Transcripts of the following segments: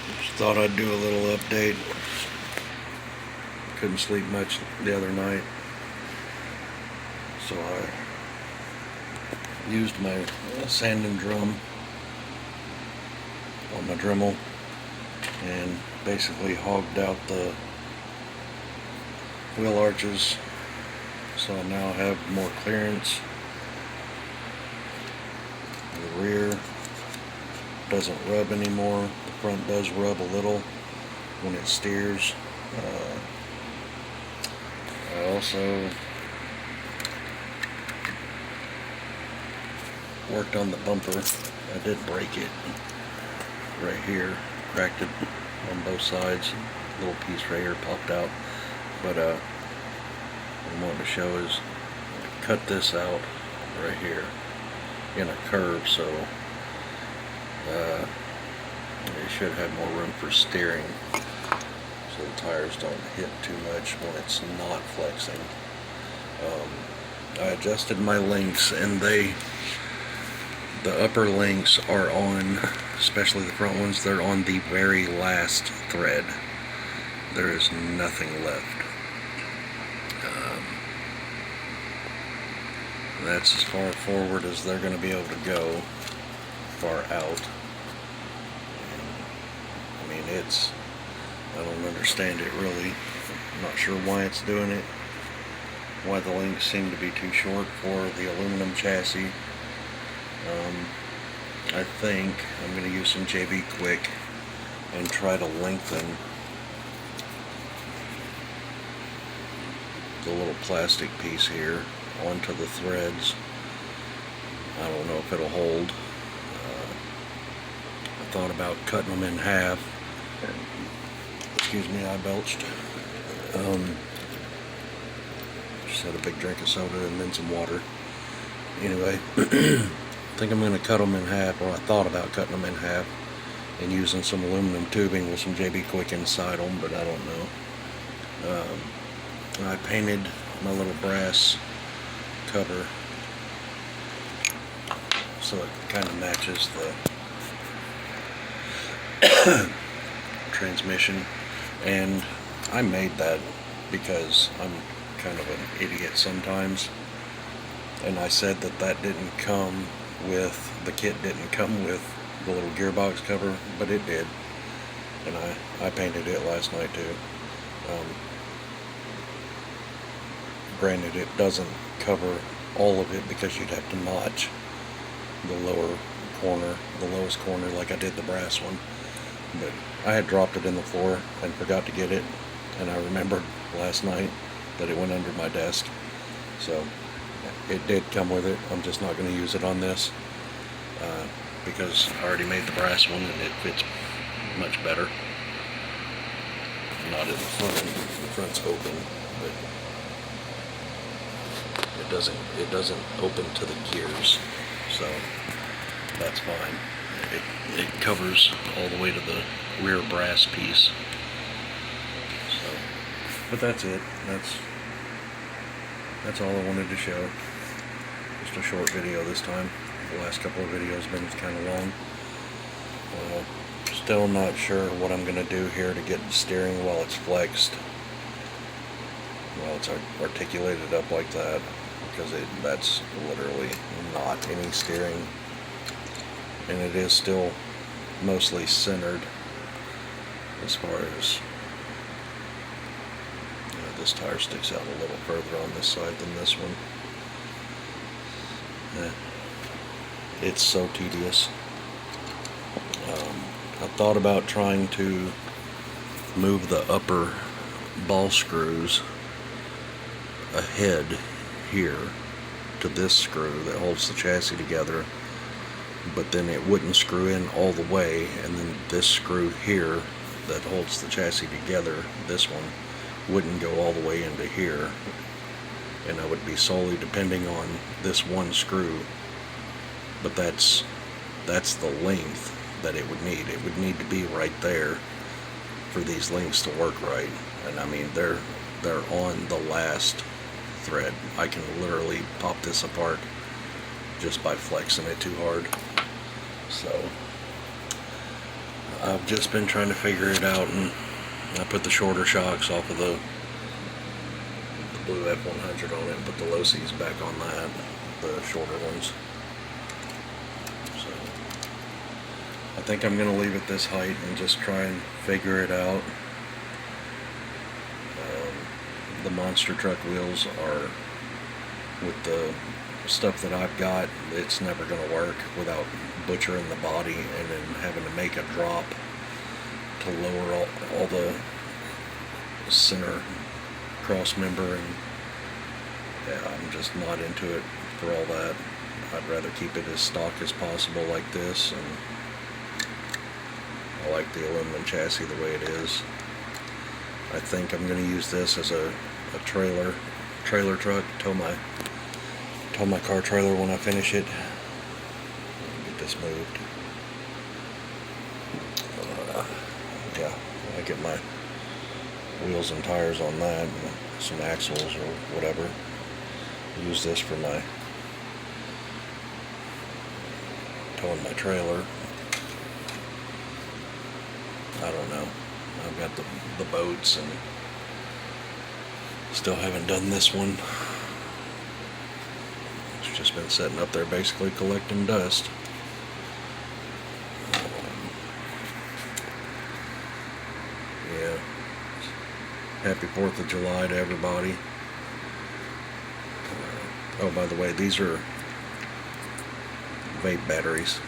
Just thought I'd do a little update. Couldn't sleep much the other night, so I used my sanding drum on my Dremel and basically hogged out the wheel arches, so I now have more clearance. The rear doesn't rub anymore. The front does rub a little when it steers. I also worked on the bumper. I did break it right here, cracked it on both sides. A little piece right here popped out, but what I wanted to show is cut this out right here in a curve, so it should have more room for steering, so the tires don't hit too much when it's not flexing. I adjusted my links, and the upper links are on, especially the front ones, they're on the very last thread. There is nothing left. That's as far forward as they're going to be able to go, far out. I mean, I don't understand it really. I'm not sure why it's doing it, why the links seem to be too short for the aluminum chassis. I think I'm going to use some JB Quick and try to lengthen the little plastic piece here onto the threads. I don't know if it'll hold. I thought about cutting them in half. Excuse me, I belched. Just had a big drink of soda and then some water. Anyway, I think I'm going to cut them in half, or I thought about cutting them in half and using some aluminum tubing with some JB Quick inside them, but I don't know. I painted my little brass cover so it kind of matches the transmission, and I made that because I'm kind of an idiot sometimes, and I said that didn't come with, the kit didn't come with the little gearbox cover, but it did, and I painted it last night too. Granted, it doesn't cover all of it because you'd have to notch the lower corner, the lowest corner, like I did the brass one, but I had dropped it in the floor and forgot to get it, and I remembered last night that it went under my desk, so it did come with it. I'm just not going to use it on this because I already made the brass one and it fits much better. Not in the front. The front's open, but it doesn't open to the gears, so that's fine. It covers all the way to the rear brass piece. So, but that's it. That's all I wanted to show. Just a short video this time. The last couple of videos have been kind of long. Still not sure what I'm going to do here to get the steering while it's flexed, while it's articulated up like that, because that's literally not any steering, and it is still mostly centered as far as, this tire sticks out a little further on this side than this one. It's so tedious. I thought about trying to move the upper ball screws ahead here to this screw that holds the chassis together, but then it wouldn't screw in all the way, and then this screw here that holds the chassis together, this one, wouldn't go all the way into here, and I would be solely depending on this one screw. But that's the length that it would need. It would need to be right there for these links to work right, and I mean they're on the last thread. I can literally pop this apart just by flexing it too hard. So I've just been trying to figure it out, and I put the shorter shocks off of the blue F100 on it and put the low C's back on that, the shorter ones. So I think I'm going to leave it this height and just try and figure it out. The monster truck wheels are, with the stuff that I've got, it's never going to work without butchering the body and then having to make a drop to lower all the center cross member, and yeah, I'm just not into it for all that. I'd rather keep it as stock as possible like this, and I like the aluminum chassis the way it is. I think I'm going to use this as a trailer truck, tow my car trailer when I finish it. Get this moved. Yeah, I get my wheels and tires on that, and some axles or whatever. Use this for my towing my trailer. I don't know. I've got the boats, and still haven't done this one. It's just been sitting up there basically collecting dust. Yeah. Happy 4th of July to everybody. Oh, by the way, these are vape batteries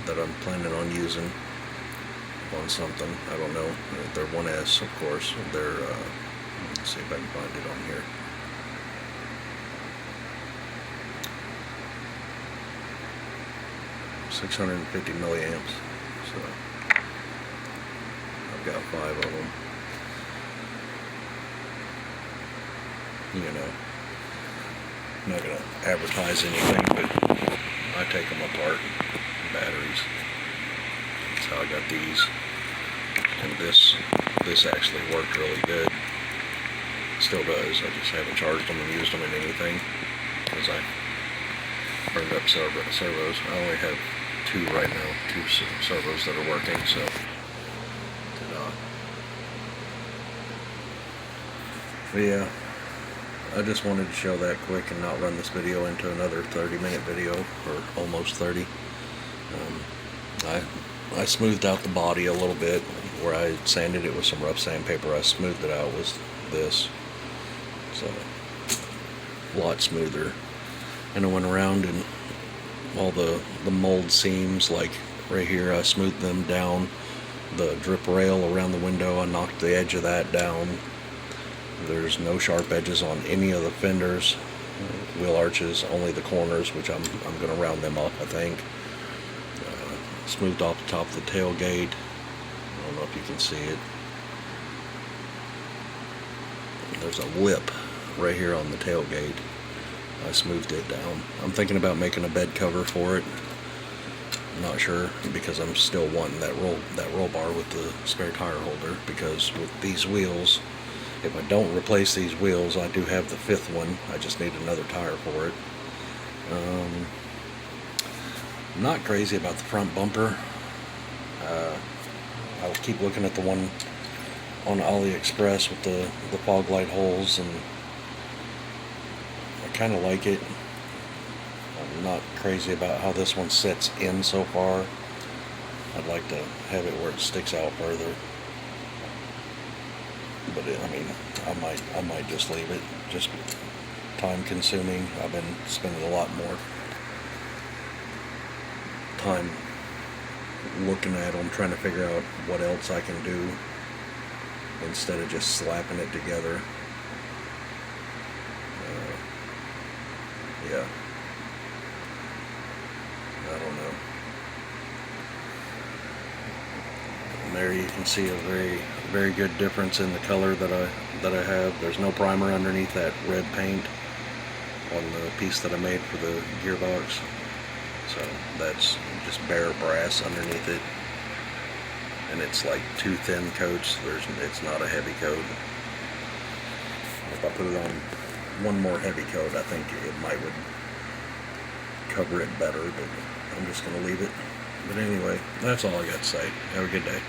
that I'm planning on using on something. I don't know. They're 1S, of course. They're, let's see if I can find it on here. $650 milliamps. So I've got 5 of them. You know, I'm not gonna advertise anything, but I take them apart. Batteries. That's how I got these. And this actually worked really good. Still does. I just haven't charged them and used them in anything because I burned up servos. I only have 2 right now, 2 servos that are working, so but yeah, I just wanted to show that quick and not run this video into another 30-minute video, or almost 30. I smoothed out the body a little bit. Where I sanded it with some rough sandpaper, I smoothed it out with this. So, a lot smoother. And I went around and all the mold seams, like right here, I smoothed them down. The drip rail around the window, I knocked the edge of that down. There's no sharp edges on any of the fenders, wheel arches, only the corners, which I'm going to round them up, I think. Smoothed off the top of the tailgate. I don't know if you can see it. There's a lip right here on the tailgate. I smoothed it down. I'm thinking about making a bed cover for it. I'm not sure, because I'm still wanting that roll bar with the spare tire holder, because with these wheels, if I don't replace these wheels, I do have the 5th one. I just need another tire for it. I'm not crazy about the front bumper. I'll keep looking at the one on AliExpress with the fog light holes, and I kind of like it. I'm not crazy about how this one sits in so far. I'd like to have it where it sticks out further. But I mean, I might just leave it. Just time consuming. I've been spending a lot more time looking at them, trying to figure out what else I can do instead of just slapping it together. Yeah, I don't know. And there you can see a very good difference in the color that I have. There's no primer underneath that red paint on the piece that I made for the gearbox. So that's just bare brass underneath it, and it's like 2 thin coats. It's not a heavy coat. If I put it on one more heavy coat, I think it would cover it better, but I'm just going to leave it. But anyway, that's all I got to say. Have a good day.